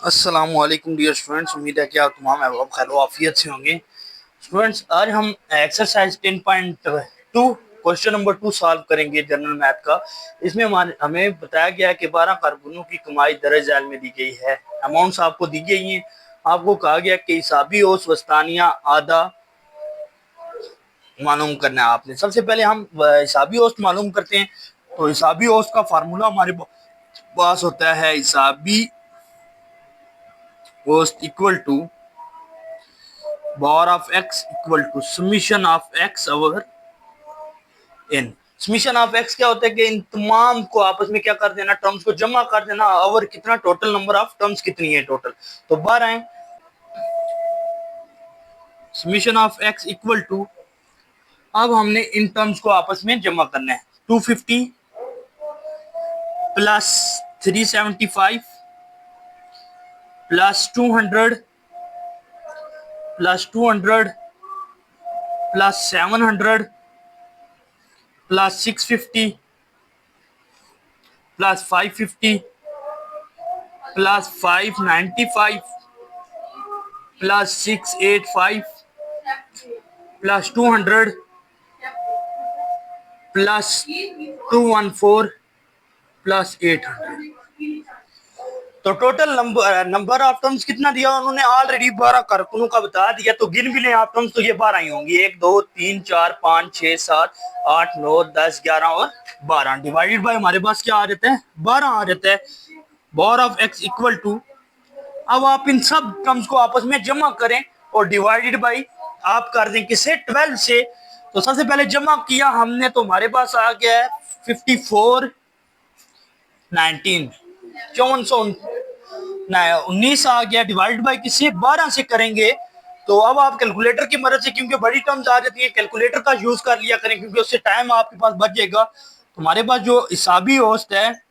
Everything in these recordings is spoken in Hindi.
अस्सलामुअलैकुम डियर स्टूडेंट्स, उम्मीद है कि आप तमाम अहबाब खैर आफियत से होंगे। स्टूडेंट्स, आज हम एक्सरसाइज 10.2 क्वेश्चन नंबर 2 सॉल्व करेंगे जनरल मैथ का। इसमें हमें बताया गया है कि 12 कारकुनों की कमाई दर्ज झैल में दी गई है। अमाउंट्स आपको दी गई हैं। आपको कहा गया कि हिसाबी औसत वस्तानिया आधा मालूम करना है आपने। सबसे पहले हम हिसाबी औसत मालूम करते हैं। तो हिसाबी औसत का फार्मूला हमारे पास होता है हिसाबी औसत equal to bar of x equal to summation of x over n। Summation of x क्या होता है कि इन तमाम को आपस में क्या कर देना, टर्म्स को जमा कर देना। ओवर कितना, टोटल नंबर ऑफ टर्म्स कितनी है टोटल, तो 12 है। Summation of x equal to, अब हमने इन टर्म्स को आपस में जमा करना है। 250 plus 375 plus 200 plus 200 plus 700 plus 650 plus 550 plus 595 plus 685 plus 200 plus 214 plus 800। तो टोटल नंबर ऑफ टर्म्स कितना दिया उन्होंने, ऑलरेडी 12 कारकुनों का बता दिया। तो गिन भी लें आप टर्म्स तो ये 12 ही होंगी। 1 2 3 4 5 6 7 8 9 10 11 और 12 डिवाइडेड बाय हमारे पास क्या आ जाता है, 12 आ जाता है। बार ऑफ एक्स इक्वल टू, अब आप इन सब टर्म्स को आपस में जमा करें और डिवाइडेड बाई आप कर दें किससे, 12 से। तो सबसे पहले जमा किया हमने तो हमारे पास आ गया है 54 19 5419 आ गया। डिवाइड बाई किससे, 12 से करेंगे। तो अब आप कैलकुलेटर की मदद से, क्योंकि बड़ी टर्म्स आ जाती है, कैलकुलेटर का यूज कर लिया करें क्योंकि उससे टाइम आपके पास बच जाएगा। तो हमारे पास जो हिसाबी औसत है,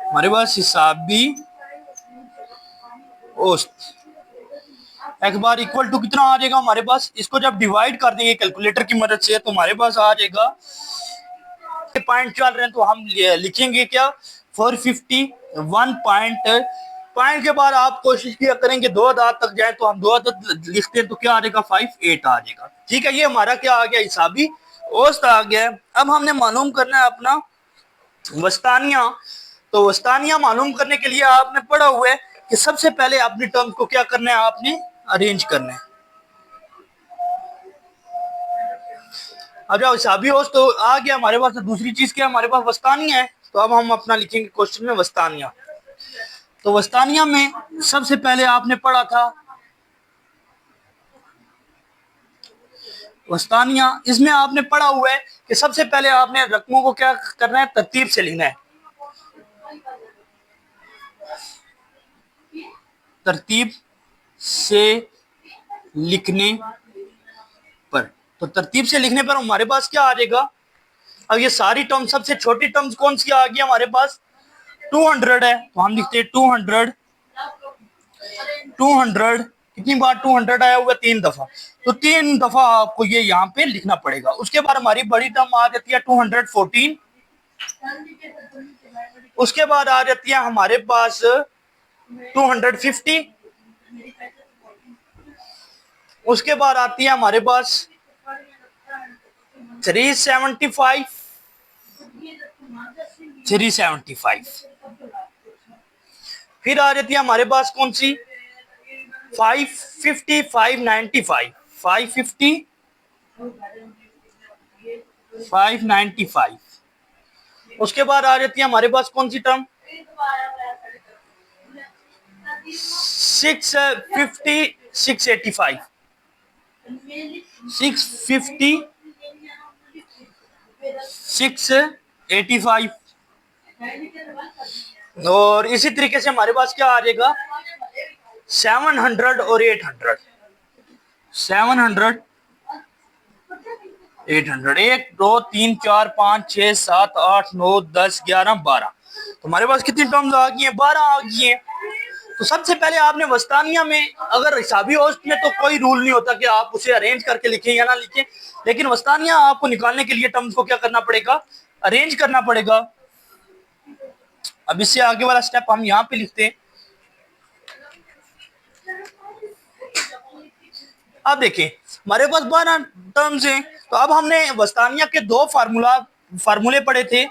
हमारे पास हिसाबी औसत एक बार इक्वल टू कितना आ जाएगा हमारे पास, इसको जब डिवाइड कर देंगे कैलकुलेटर की मदद से तो हमारे पास आ जाएगा, पॉइंट चल रहे हैं तो हम लिखेंगे क्या, 451 पॉइंट। पॉइंट के बाद आप कोशिश किया करेंगे 2 अदाद तक जाए, तो हम 2 अदाद लिखते हैं तो क्या आ जाएगा, 58 आ जाएगा। ठीक है, ये हमारा क्या आ गया, हिसाबी औसत आ गया। अब हमने मालूम करना है अपना वस्तानिया। तो वस्तानिया मालूम करने के लिए आपने पढ़ा हुआ है कि सबसे पहले अपनी टर्म को क्या करना है, आपने अरेंज करना है। अब जब हिसाबी औसत तो आ गया हमारे पास, तो दूसरी चीज क्या है, हमारे पास वस्तानिया है। तो अब हम अपना लिखेंगे क्वेश्चन में वस्तानिया। तो वस्तानिया में सबसे पहले आपने पढ़ा था वस्तानिया, इसमें आपने पढ़ा हुआ है कि सबसे पहले आपने रकमों को क्या करना है, तरतीब से लिखना है। तरतीब से लिखने पर, तो तरतीब से लिखने पर हमारे पास क्या आ जाएगा, अब ये सारी टर्म, सबसे छोटी टर्म्स कौन सी आ गई हमारे पास, 200 है। तो हम लिखते हैं 200। 200 कितनी बार 200 आया हुआ, 3 दफा। तो 3 दफा आपको ये यहाँ पे लिखना पड़ेगा। उसके बाद हमारी बड़ी टर्म आ जाती है 214। उसके बाद आ जाती है हमारे पास 250। उसके बाद आती है हमारे पास 375। 375 फिर आ जाती है हमारे पास कौन सी, 550 595 550 595। उसके बाद आ जाती है हमारे पास कौन सी टर्म, 650 685 650 685। और इसी तरीके से हमारे पास क्या आ जाएगा, 700 और 800। 700 800, 1 2 3 4 5 6 7 8 9 10 11 12। तो हमारे पास कितनी टर्म्स आ गई हैं, 12 आ गई हैं। तो सबसे पहले आपने वस्तानिया में, अगर हिसाबी औसत में तो कोई रूल नहीं होता कि आप उसे अरेंज करके लिखें या ना लिखें, लेकिन वस्तानिया आपको निकालने के लिए टर्म्स को क्या करना पड़ेगा, अरेंज करना पड़ेगा। अब इससे आगे वाला स्टेप हम यहाँ पे लिखते हैं। अब देखें हमारे पास 12 टर्म्स हैं, तो अब हमने वस्तानिया के दो फार्मूले पढ़े थे,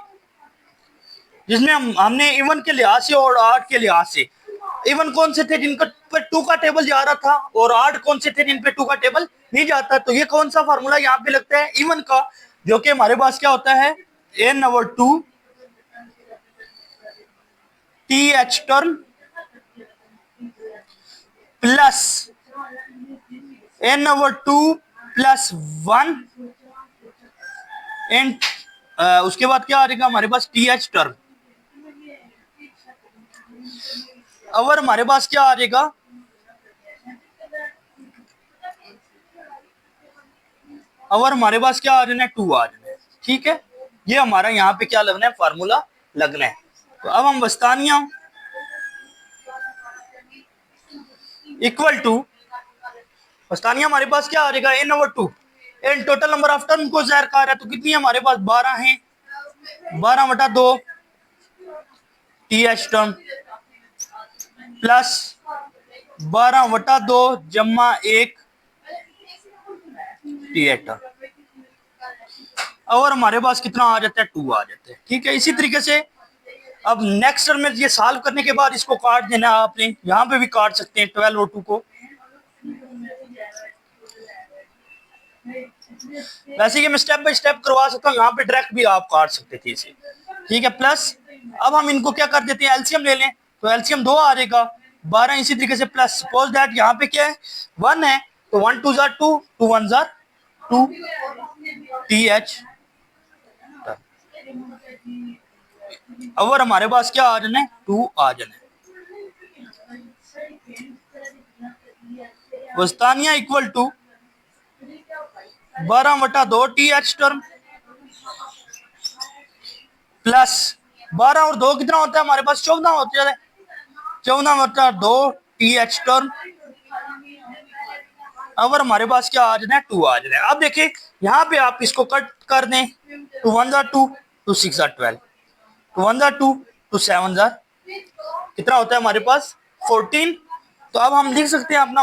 जिसमें हमने इवन के लिहाज से और आर्ट के लिहाज से। इवन कौन से थे जिनका पर टू का टेबल जा रहा था, और आर्ट कौन से थे जिन पे टू का टेबल नहीं जाता। तो ये कौन सा फार्मूला यहाँ पे लगता है, इवन का, जो कि हमारे पास क्या होता है, n/2 TH term plus n/2 plus 1 and उसके बाद क्या आ जाएगा हमारे पास TH टर्म। और हमारे पास क्या आ जाएगा, और हमारे पास क्या आ जाना है, 2 आ जाना है। ठीक है, ये हमारा यहाँ पे क्या लगना है, फार्मूला लगना है। तो अब हम वस्तानिया इक्वल टू, वस्तानिया हमारे पास क्या आ जाएगा, n/2 and total number of term को ज़ाहिर कर रहा है, तो कितनी हमारे पास 12 है, 12/2 TH टर्म प्लस 12/2 जमा 1 TH टर्म, और हमारे पास कितना आ जाता है, 2 आ जाता है। ठीक है, इसी तरीके से अब नेक्स्ट टर्म में ये सॉल्व करने के बाद इसको काट देना है आपने, यहाँ पे भी काट सकते हैं 12 और 2 को। वैसे कि मैं स्टेप बाय स्टेप करवा सकता हूँ, यहाँ पे डायरेक्ट भी आप काट सकते थे इसे। ठीक है, प्लस अब हम इनको क्या कर देते हैं, एलसीएम ले लें, तो एलसीएम 2 आ जाएगा, 12 इसी तरीके से प्लस, सपोज दैट यहाँ पे क्या है 1 है, तो 1 2 जार 2, 2 1 जार 2 TH। और हमारे पास क्या आ जाना है, 2 आ जाना है। वस्तानिया equal to 12/2 TH term plus 12 और 2 कितना होता है हमारे पास, 14 होता है, 14/2 TH टर्म। और हमारे पास क्या आ जाना है, 2 आ जाना है। अब देखिए यहाँ पे आप इसको कट कर दें, 2 1 जार 2, 2 6 जार 12, 2 1 जार 2, 2 7 जार कितना होता है हमारे पास 14। तो अब हम लिख सकते हैं अपना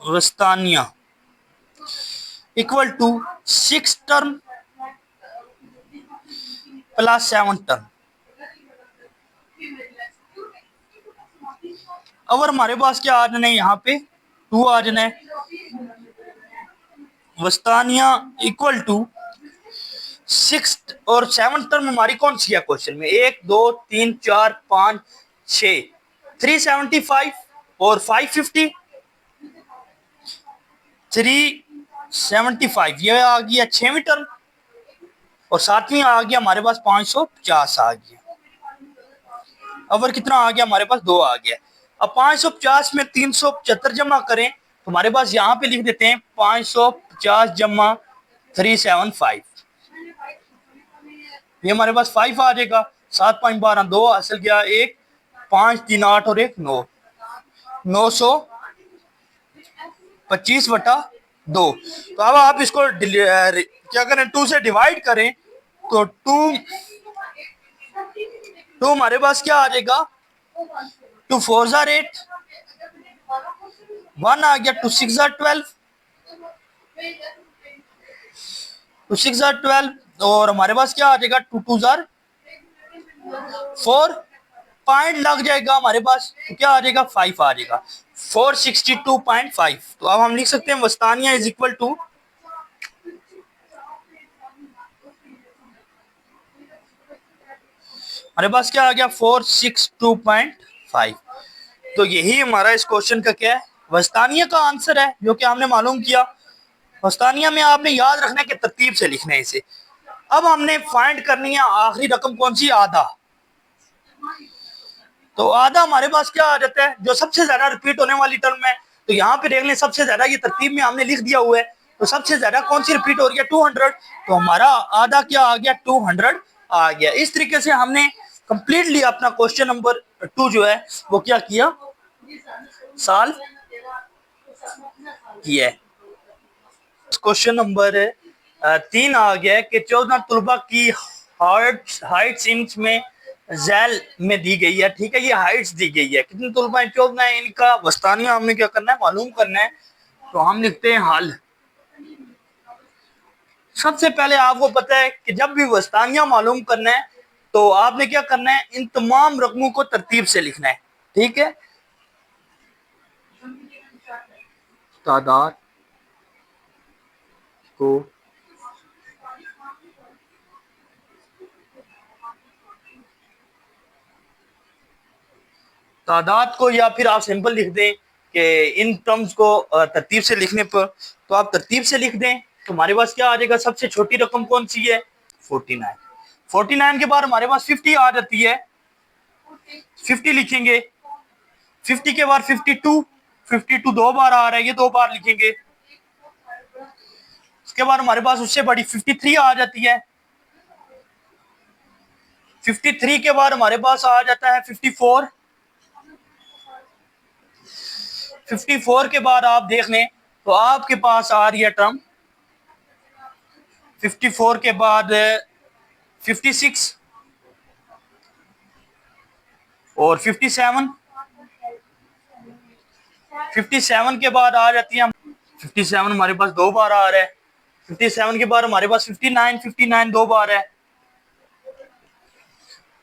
वस्तानिया equal to 6 term plus 7 term. और हमारे पास क्या आ जाना है, यहाँ पे 2 आ जाना है। वस्तानिया इक्वल टू 6 और 7 टर्म हमारी कौन सी है क्वेश्चन में, 1 2 3 4 5 6, 375 और 550, 375 ये आ गया 6वीं टर्म, और 7वीं आ गया हमारे पास 550 आ गया। और कितना आ गया हमारे पास, 2 आ गया। अब 550 में 375 जमा करें, तो हमारे पास यहाँ पे लिख देते हैं 550 जमा 375, ये हमारे पास 5 आ जाएगा। 7 5 12 2 असल गया 1, 5 3 8 और 1 9, 925/2। तो अब आप इसको क्या करें, 2 से डिवाइड करें, तो 2 हमारे पास क्या आ जाएगा, 2 4 जार 8, 1 आ गया, 2 6 जार 12, 2 6 जार 12, और हमारे पास क्या आ जाएगा, 2 2 जार 4, पॉइंट लग जाएगा हमारे पास, तो क्या आ जाएगा 5 आ जाएगा, 462.5। तो अब हम लिख सकते हैं वस्तानिया इज इक्वल टू हमारे पास क्या आ गया 462.5। तो यही हमारा इस क्वेश्चन का क्या है, वस्तानिया का आंसर है, जो कि हमने मालूम किया। वस्तानिया में आपने याद रखना है कि तरतीब से लिखना है इसे। अब हमने फाइंड करनी है आखिरी रकम कौन सी, आधा। तो आधा हमारे पास क्या आ जाता है, जो सबसे ज्यादा रिपीट होने वाली टर्म है। तो यहाँ पे देख लें सबसे ज्यादा, ये तरतीब में हमने लिख दिया हुआ है, तो सबसे ज्यादा कौन सी रिपीट हो रही है, 200। तो हमारा आधा क्या आ गया, 200 आ गया। इस तरीके से हमने कंप्लीटली अपना क्वेश्चन नंबर 2 जो है वो क्या किया, सॉल्व किया है। क्वेश्चन नंबर 3 आ गया है कि 14 तलबा की हाइट्स इंच में जैल में दी गई है। ठीक है, ये हाइट्स दी गई है, कितने तलबा है? 14 है। इनका वस्तानिया हमें क्या करना है? मालूम करना है। तो हम लिखते हैं हल। सबसे पहले आपको पता है कि जब भी वस्तानिया मालूम करना है तो आपने क्या करना है? इन तमाम रकमों को तरतीब से लिखना है। ठीक है, तादाद को तादाद को या फिर आप सिंपल लिख दें कि इन टर्म्स को तरतीब से लिखने पर, तो आप तरतीब से लिख दें तो हमारे पास क्या आ जाएगा? सबसे छोटी रकम कौन सी है? 49। 49 के बाद हमारे पास 50 आ जाती है, 50 लिखेंगे। 50 के बाद 52, 52 दो बार आ रहा है, ये दो बार लिखेंगे। उसके बाद हमारे पास उससे बड़ी 53 आ जाती है। 53 के बाद हमारे पास आ जाता है 54। 54 के बाद आप देख लें तो आपके पास आ रही है टर्म 54 के बाद 56 और 57। 57 के बाद आ जाती है 57, हमारे पास दो बार आ रहा है। 57 के बाद हमारे पास 59, 59 दो बार है।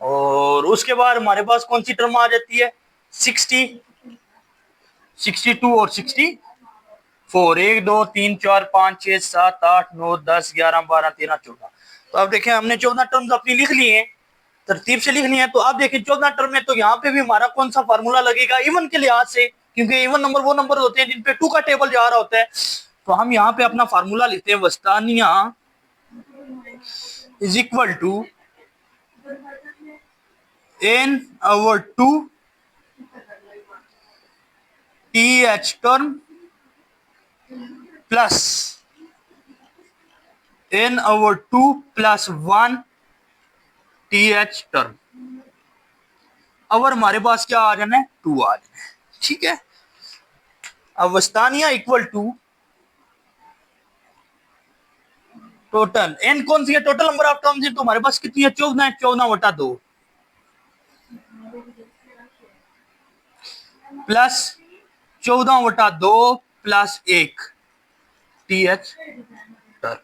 और उसके बाद हमारे पास कौन सी टर्म आ जाती है? 60, 62 और 64। 1 2 3 4 5 6 7 8 9 10 11 12 13 14। तो अब देखें हमने 14 टर्म्स अपनी लिख ली हैं, तरतीब से लिखनी है। तो आप देखें 14 टर्म में तो यहाँ पे भी हमारा कौन सा फार्मूला लगेगा? इवन के लिहाज से, क्योंकि इवन नंबर वो नंबर होते हैं जिन पे 2 का टेबल जा रहा होता है। तो हम यहाँ पे अपना फार्मूला लिखते हैं, वस्तानिया is equal to n/2 th term plus n/2 plus 1 th term. अब हमारे पास क्या आ जाना है? 2 आ जाना है। ठीक है, अब वस्तानिया इक्वल टू टोटल एन कौन सी है? टोटल नंबर ऑफ टर्म्स है। तो हमारे पास कितनी है? 14 है। 14/2 प्लस 14/2 प्लस 1 th टर्म।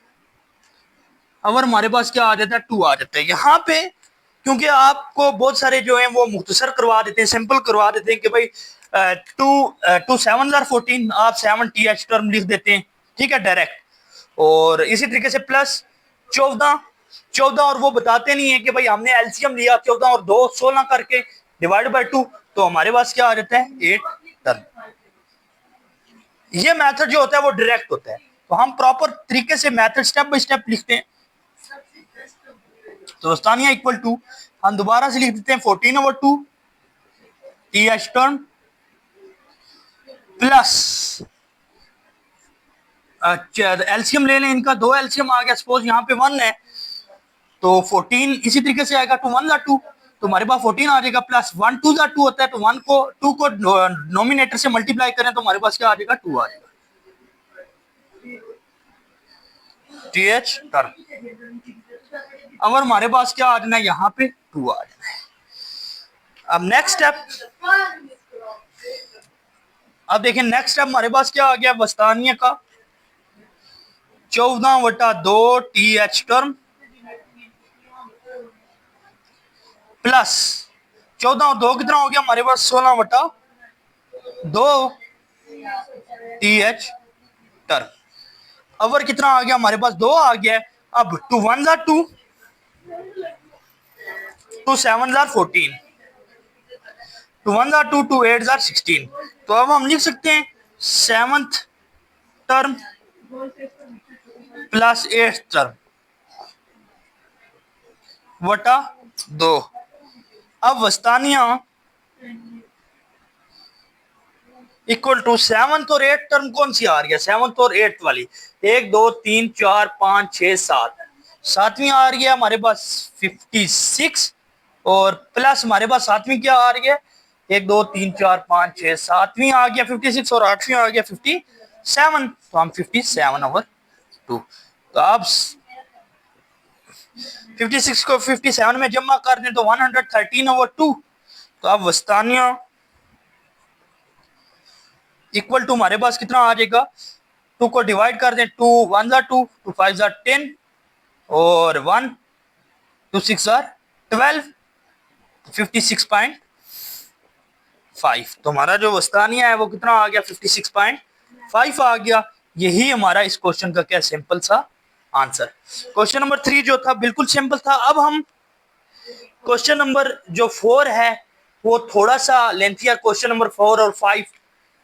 अब हमारे पास क्या आ जाता है? 2 आ जाता है। यहाँ पे क्योंकि आपको बहुत सारे जो हैं वो मुख्तसर करवा देते हैं, सिंपल करवा देते हैं कि भाई 2 7 14, आप 7 th टर्म लिख देते हैं। ठीक है, डायरेक्ट। और इसी तरीके से प्लस 14, 14 और वो बताते नहीं है कि भाई हमने एलसीएम लिया 14 और 2 16 करके डिवाइड बाय 2, तो हमारे पास क्या आ जाता है? 8 टर्म। ये मेथड जो होता है वो डायरेक्ट होता है। तो हम प्रॉपर तरीके से मेथड स्टेप बाय स्टेप लिखते हैं। तो वस्तानिया इक्वल टू हम दोबारा से लिख देते हैं 14/2 th टर्म प्लस एलसीएम ले लें इनका, दो एलसीएम आ गया। सपोज यहाँ पे 1 है तो 14 इसी तरीके से आएगा, 2 1 जा 2, तो हमारे पास 14 आ जाएगा। प्लस 1 2 जा 2 होता है, तो 2 को नोमिनेटर से मल्टीप्लाई करें तो हमारे पास क्या आ जाएगा? 2 आ जाएगा th टर्म। अब हमारे पास क्या आ जाना है? यहाँ पे 2 आ जाना है। अब नेक्स्ट स्टेप, अब देखिए नेक्स्ट स्टेप हमारे पास क्या आ गया? वस्तानिया का 14/2 th टर्म प्लस 14 और 2 कितना हो गया हमारे पास? 16/2 th टर्म। अवर कितना आ गया हमारे पास? 2 आ गया। अब 2 1 जा 2, 2 7 जा 14, 2 1 जा 2, 2 8 जा 16। तो अब हम लिख सकते हैं 7th term plus 8th term बटा 2। अब वस्तानिया इक्वल टू 7th और 8th टर्म कौन सी आ रही है? 7th और 8th वाली, 1 2 3 4 5 6 7, 7वीं आ रही है हमारे पास 56 और प्लस हमारे पास 7वीं क्या आ रही है? 1 2 3 4 5 6 7वीं आ गया 56 और 8वीं आ गया 57। तो हम 57/2। तो आप 56 को 57 में जमा कर दें तो 113/2। तो अब वस्तानिया इक्वल टू हमारे पास कितना आ जाएगा, 2 को डिवाइड कर दें, 2 1 जार 2, 2 5 जार 10 और 1 2 6 जार 12, 56.5। तो हमारा जो वस्तानिया है वो कितना आ गया, 56.5 आ गया। यही हमारा इस क्वेश्चन का क्या सिंपल सा आंसर। क्वेश्चन नंबर 3 जो था बिल्कुल सिंपल था। अब हम क्वेश्चन नंबर जो 4 है वो थोड़ा सा लेंथी है। क्वेश्चन नंबर 4 और 5,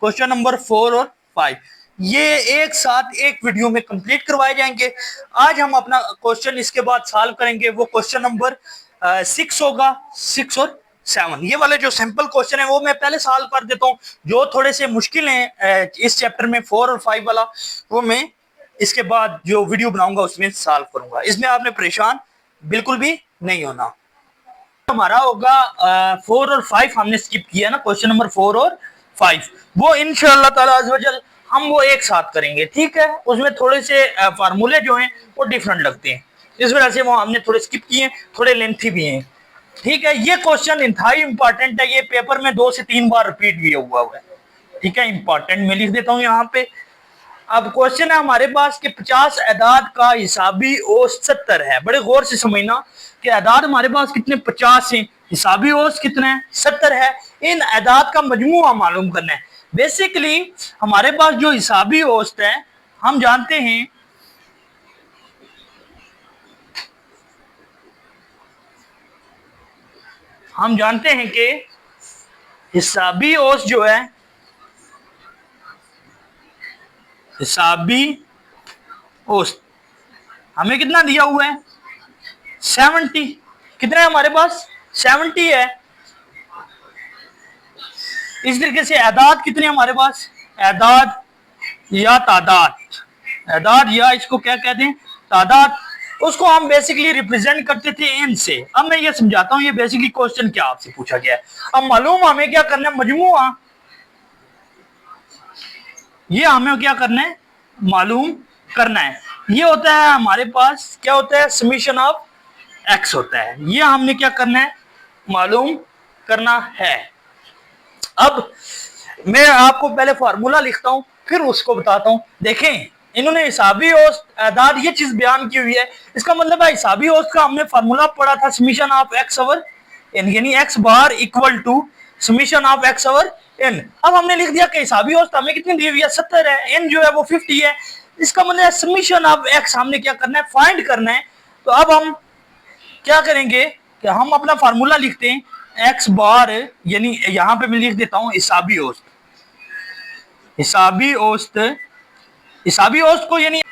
क्वेश्चन नंबर 4 और 5 ये एक साथ एक वीडियो में कंप्लीट करवाए जाएंगे। आज हम अपना क्वेश्चन इसके बाद सॉल्व करेंगे, वो क्वेश्चन नंबर 6 होगा, 6 और 7। ये वाले जो सिंपल क्वेश्चन है वो मैं पहले सॉल्व कर देता हूँ, जो थोड़े से मुश्किल हैं इस चैप्टर में 4 और 5 वाला, वो मैं इसके बाद जो वीडियो बनाऊंगा उसमें सॉल्व करूंगा। इसमें आपने परेशान बिल्कुल भी नहीं होना। हमारा होगा 4 और 5 हमने स्किप किया ना, क्वेश्चन नंबर 4 और 5 वो इंशाअल्लाह ताला अज़्ज़ हम वो एक साथ करेंगे, ठीक है। उसमें थोड़े से फार्मूले जो हैं वो डिफरेंट लगते हैं, इस वजह से वो हमने थोड़े स्किप किए, थोड़े लेंथी भी हैं, ठीक है। ये क्वेश्चन इंतहाई इंपॉर्टेंट है, ये पेपर में 2 से 3 बार रिपीट भी हुआ है, ठीक है। इंपॉर्टेंट मैं लिख देता हूँ यहाँ पे। अब क्वेश्चन है हमारे पास कि 50 अदाद का हिसाबी औसत 70 है। बड़े गौर से समझना कि अदाद हमारे पास कितने 50 हैं, हिसाबी औसत कितने हैं 70 है। इन अदाद का मजमूआ मालूम करना है। बेसिकली हमारे पास जो हिसाबी औसत है हम जानते हैं कि हिसाबी औसत जो है, हिसाबी औसत हमें कितना दिया हुआ है 70। कितना है हमारे पास 70 है। इस तरीके से आदाद कितने हमारे पास, आदाद या तादाद, आदाद या इसको क्या कहते हैं तादाद, उसको हम बेसिकली रिप्रेजेंट करते थे एन से। अब मैं ये समझाता हूं ये बेसिकली क्वेश्चन क्या आपसे पूछा गया है। अब मालूम हमें क्या करना है, मजमुआ, ये हमें क्या करना है मालूम करना है। ये होता है हमारे पास क्या होता है, समीशन ऑफ एक्स होता है। ये हमने क्या करना है मालूम करना है। अब मैं आपको पहले फार्मूला लिखता हूं फिर उसको बताता हूं। देखें इन्होंने हिसाबी औसत आदाद ये चीज बयान की हुई है, इसका मतलब है हिसाबी औसत का हमने फार्मूला पढ़ा था summation of x over n, यानी x bar equal to summation of x over n. अब हमने लिख दिया कि हिसाबी औसत हमें कितनी दी हुई है 70 है, एन जो है वो 50 है। इसका मतलब समीशन ऑफ एक्स हमने क्या करना है फाइंड करना है। तो अब हम क्या करेंगे कि हम अपना फार्मूला लिखते हैं एक्स बार, यानी यहां पे मैं लिख देता हूं हिसाबी औसत, हिसाबी औसत, हिसाबी औसत को यानी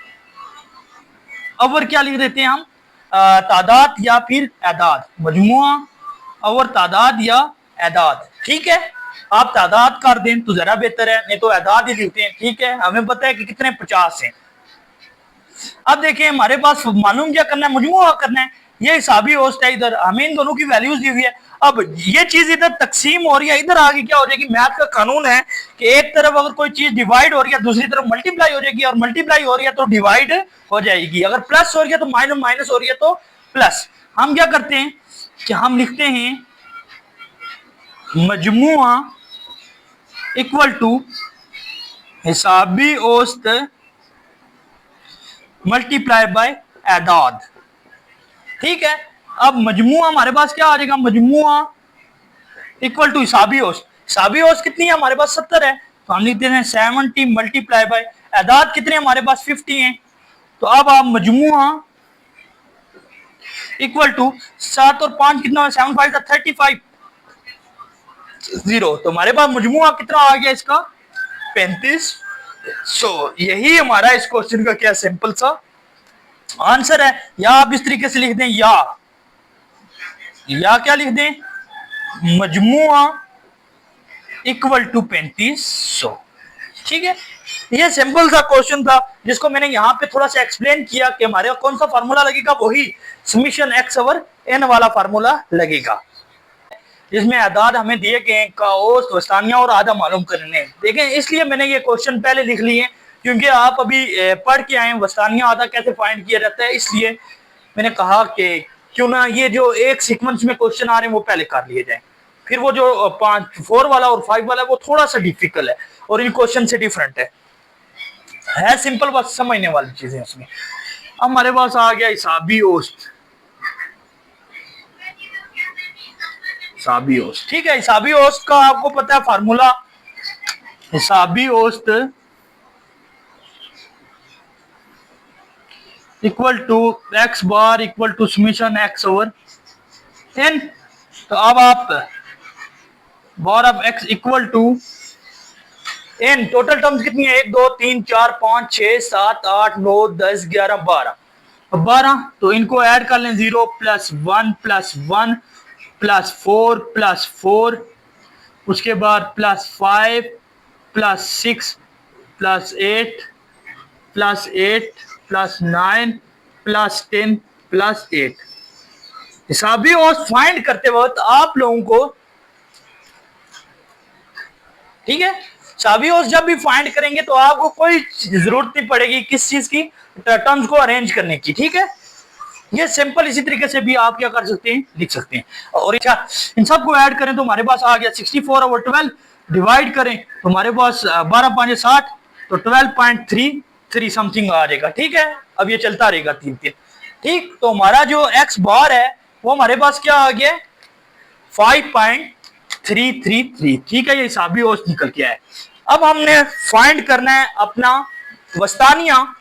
अवर क्या लिख देते हैं हम तादाद या फिर आदाद, मजमुआ अवर तादाद या आदाद, ठीक है। आप तादाद कर दें तो जरा बेहतर है, नहीं तो आदाद ही लिखते हैं, ठीक है। हमें पता है कि कितने 50 हैं। अब देखिए हमारे पास मालूम क्या करना है, मजमुआ करना है। ये हिसाबी औसत है, इधर हमें इन दोनों की वैल्यूज दी हुई है। अब ये चीज इधर तकसीम हो रही है, इधर आगे क्या हो जाएगी, मैथ का कानून है कि एक तरफ अगर कोई चीज डिवाइड हो रही है दूसरी तरफ मल्टीप्लाई हो जाएगी, और मल्टीप्लाई हो रही है तो डिवाइड हो जाएगी, अगर प्लस हो रही है तो माइनस, माइनस हो रही है तो प्लस। हम क्या करते हैं कि हम लिखते हैं मजमुआ इक्वल टू हिसाबी औसत मल्टीप्लाई बाय आदाद, ठीक है। अब मजमुआ हमारे पास क्या आ जाएगा, मजमुआ इक्वल टू हिसाबी औसत, हिसाबी औसत कितनी है हमारे पास 70 है, तो हम लिखते हैं 70 मल्टीप्लाई बाय आदाद कितने हमारे पास 50 हैं। तो अब आप मजमुआ इक्वल टू 7 और 5 कितना, 7 5 35 0, तो हमारे पास मजमुआ कितना आ गया इसका 35। यही हमारा इस क्वेश्चन का क्या सिंपल सा आंसर है। या आप इस तरीके से लिख दें, या क्या लिख दें, मजमुआ इक्वल टू 3500, ठीक है। ये सिंपल सा क्वेश्चन था जिसको मैंने यहाँ पे थोड़ा सा एक्सप्लेन किया कि हमारे कौन सा फार्मूला लगेगा, वही समीशन एक्स ओवर एन वाला फार्मूला लगेगा, जिसमें आदाद हमें दिए गए का औसत, वस्तानिया और आधा मालूम करने। देखें इसलिए मैंने ये क्वेश्चन पहले लिख लिए क्योंकि आप अभी पढ़ के आए वस्तानिया आधा कैसे फाइंड किया जाता है, इसलिए मैंने कहा कि क्यों ना ये जो एक सीक्वेंस में क्वेश्चन आ रहे हैं वो पहले कर लिए जाए, फिर वो जो 4 वाला और 5 वाला वो थोड़ा सा डिफिकल्ट है और इन क्वेश्चन से डिफरेंट है सिंपल, बस समझने वाली चीजें उसमें। अब हमारे पास आ गया हिसाबी औसत। हिसाबी औसत, ठीक है। हिसाबी औसत का आपको पता है फार्मूला, हिसाबी औसत equal to x bar equal to summation x over n. तो अब आप bar of x equal to n, total terms कितनी है, 1 2 3 4 5 6 7 8 9 10 11 12, 12 तो इनको ऐड कर लें, 0 प्लस 1 प्लस 1 प्लस 4 प्लस 4, उसके बाद plus 5 plus 6 plus 8 plus 8 plus 9 plus 10 plus 8। हिसाबी औसत फाइंड करते वक्त आप लोगों को, ठीक है, हिसाबी औसत जब भी फाइंड करेंगे तो आपको कोई जरूरत नहीं पड़ेगी किस चीज की, टर्म्स को अरेंज करने की, ठीक है। ये सिंपल इसी तरीके से भी आप क्या कर सकते हैं, लिख सकते हैं। और अच्छा, इन सबको ऐड करें तो हमारे पास आ गया 64 ओवर 12, डिवाइड करें तो हमारे पास 12 5 60, तो 12.33 समथिंग आ जाएगा, ठीक है। अब ये चलता रहेगा 3 3, ठीक। तो हमारा जो एक्स बार है वो हमारे पास क्या आ गया, 5.333, ठीक है। ये हिसाबी औसत निकल के आया। अब हमने फाइंड करना है अपना वस्तानिया।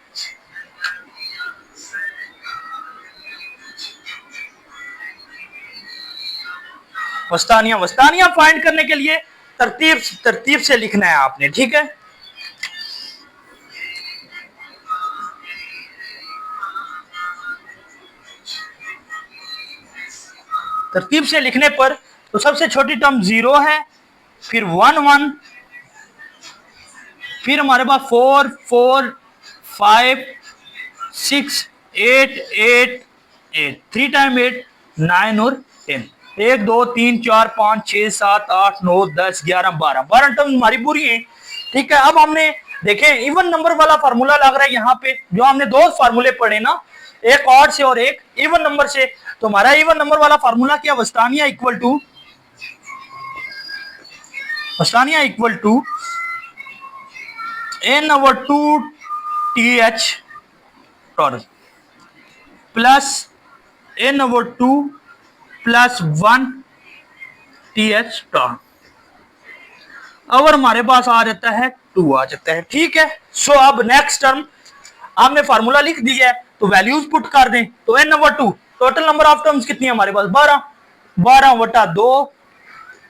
वस्तानिया फाइंड करने के लिए तरतीब से लिखना है आपने, ठीक है। तरतीब से लिखने पर तो सबसे छोटी टर्म 0 है, फिर 1 1, फिर हमारे पास 4 4 5 6 8 8 8, 3 टाइम 8 9 और 10, 1 2 3 4 5 6 7 8 9 10 11 12, 12 टर्म हमारी पूरी है, ठीक है। अब हमने देखें इवन नंबर वाला फार्मूला लग रहा है यहाँ पे, जो हमने दो फार्मूले पढ़े ना, एक ऑड से और एक इवन नंबर से। तो हमारा इवन नंबर वाला फार्मूला क्या, वस्तानिया equal to n over 2 th term plus n over 2 प्लस 1 th टर्म, और हमारे पास आ जाता है 2 आ जाता है, ठीक है। सो अब नेक्स्ट टर्म आपने फार्मूला लिख दिया है तो वैल्यूज पुट कर दें, तो n over 2, total number of terms कितनी है हमारे पास, 12, 12 बटा 2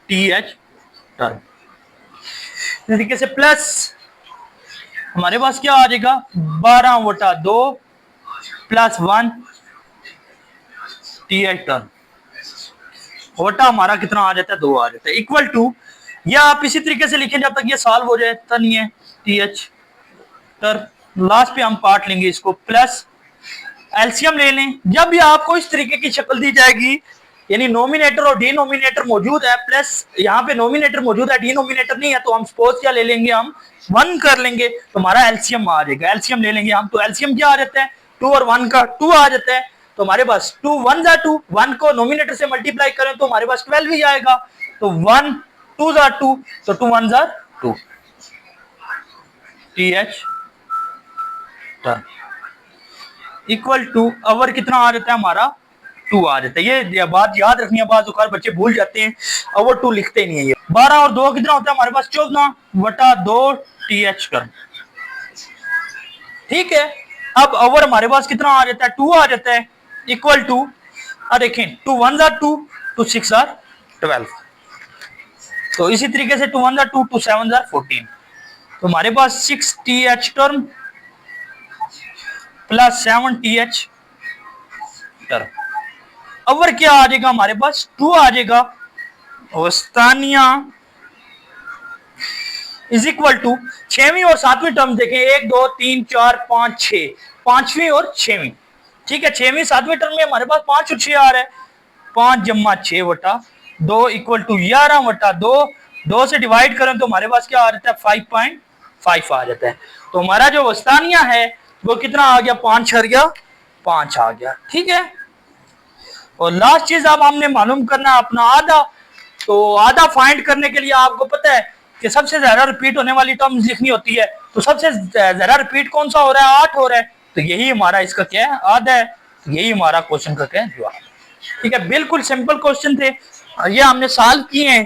th टर्म, इस तरीके से प्लस हमारे पास क्या आ जाएगा, 12 बटा 2 प्लस 1 th टर्म, वटा हमारा कितना आ जाता है, 2 आ जाता है, इक्वल टू, या आप इसी तरीके से लिखें जब तक ये सॉल्व हो जाए, तो नहीं है th टर्म, लास्ट पे हम पार्ट लेंगे इसको, प्लस एलसीएम ले लें। जब भी आपको इस तरीके की शक्ल दी जाएगी, यानी नोमिनेटर और डिनोमिनेटर मौजूद है, प्लस यहाँ पे नोमिनेटर मौजूद है डिनोमिनेटर नहीं है, तो हम सपोज क्या ले लेंगे, हम 1 कर लेंगे तो हमारा एलसीएम आ जाएगा, एलसीएम ले लेंगे हम, तो एलसीएम क्या आ जाता है, 2 और 1 का 2 आ जाता है, तो हमारे पास 2 1 जा 2, 1 को नोमिनेटर से मल्टीप्लाई करें तो हमारे पास 12 ही आएगा, तो 1 2 जा 2, तो 2 1 जा 2 th टर्म इक्वल टू, अवर कितना आ जाता है हमारा, 2 आ जाता है। ये बात याद रखनी है, बात औकात बच्चे भूल जाते हैं, अवर 2 लिखते नहीं है। ये 12 और 2 कितना होता है हमारे पास, 14 बटा 2 th टर्म, ठीक है। अब अवर हमारे पास कितना आ जाता है, 2 आ जाता है, इक्वल टू, देखें 2 1 जा 2, 2 6 जा 12, तो इसी तरीके से 2 1 जा 2, 2 7 जा 14, तो हमारे पास 6 th term plus 7 th term, अवर क्या आ जाएगा हमारे पास, 2 आ जाएगा। वस्तानिया इज इक्वल टू, 6वीं और 7वीं टर्म देखें, 1 2 3 4 5 6, 5वीं और 6वीं, ठीक है। 6वीं 7वीं टर्म में हमारे पास 5 और 6 आ रहा है, 5 जम्मा 6 बटा 2 इक्वल टू 11 बटा 2, 2 से डिवाइड करें तो हमारे पास क्या आ जाता है, 5.5 आ जाता है। तो हमारा जो वस्तानिया है वो कितना आ गया, 5.5 आ गया। ठीक है, और लास्ट चीज अब हमने मालूम करना अपना आधा। तो आधा फाइंड करने के लिए आपको पता है कि सबसे ज्यादा रिपीट होने वाली टर्म्स लिखनी होती है। तो सबसे ज्यादा रिपीट कौन सा हो रहा है, 8 हो रहा है, तो यही हमारा इसका क्या है, आधा है। तो यही हमारा क्वेश्चन का क्या है, जवाब। ठीक है, बिल्कुल सिंपल क्वेश्चन थे, ये हमने सॉल्व किए हैं।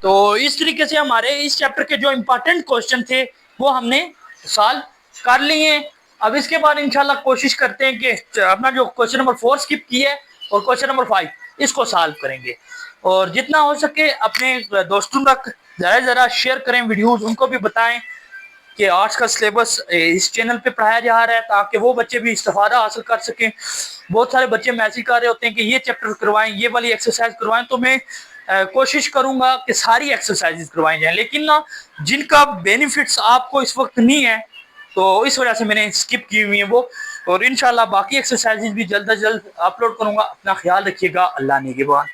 तो इस तरीके से हमारे इस चैप्टर के जो इंपॉर्टेंट क्वेश्चन थे वो हमने सॉल्व कर लिए। अब इसके बाद इंशाल्लाह कोशिश करते हैं कि अपना जो क्वेश्चन नंबर 4 स्किप किया है और क्वेश्चन नंबर 5 इसको सॉल्व करेंगे। और जितना हो सके अपने दोस्तों तक ज़रा शेयर करें वीडियोस, उनको भी बताएं कि आर्ट्स का सिलेबस इस चैनल पे पढ़ाया जा रहा है ताकि वो बच्चे भी इस्तेफादा हासिल कर सकें। बहुत सारे बच्चे मैसेज कर रहे होते हैं कि ये चैप्टर करवाएं, ये वाली एक्सरसाइज करवाएं, तो मैं कोशिश करूंगा कि सारी एक्सरसाइजेज करवाई जाएं, लेकिन ना जिनका बेनिफिट्स आपको इस वक्त नहीं है तो इस वजह से मैंने स्किप की हुई है वो। और इंशाल्लाह बाकी एक्सरसाइजेज भी जल्द अज जल्द अपलोड करूंगा। अपना ख्याल रखिएगा, अल्लाह निगहबान।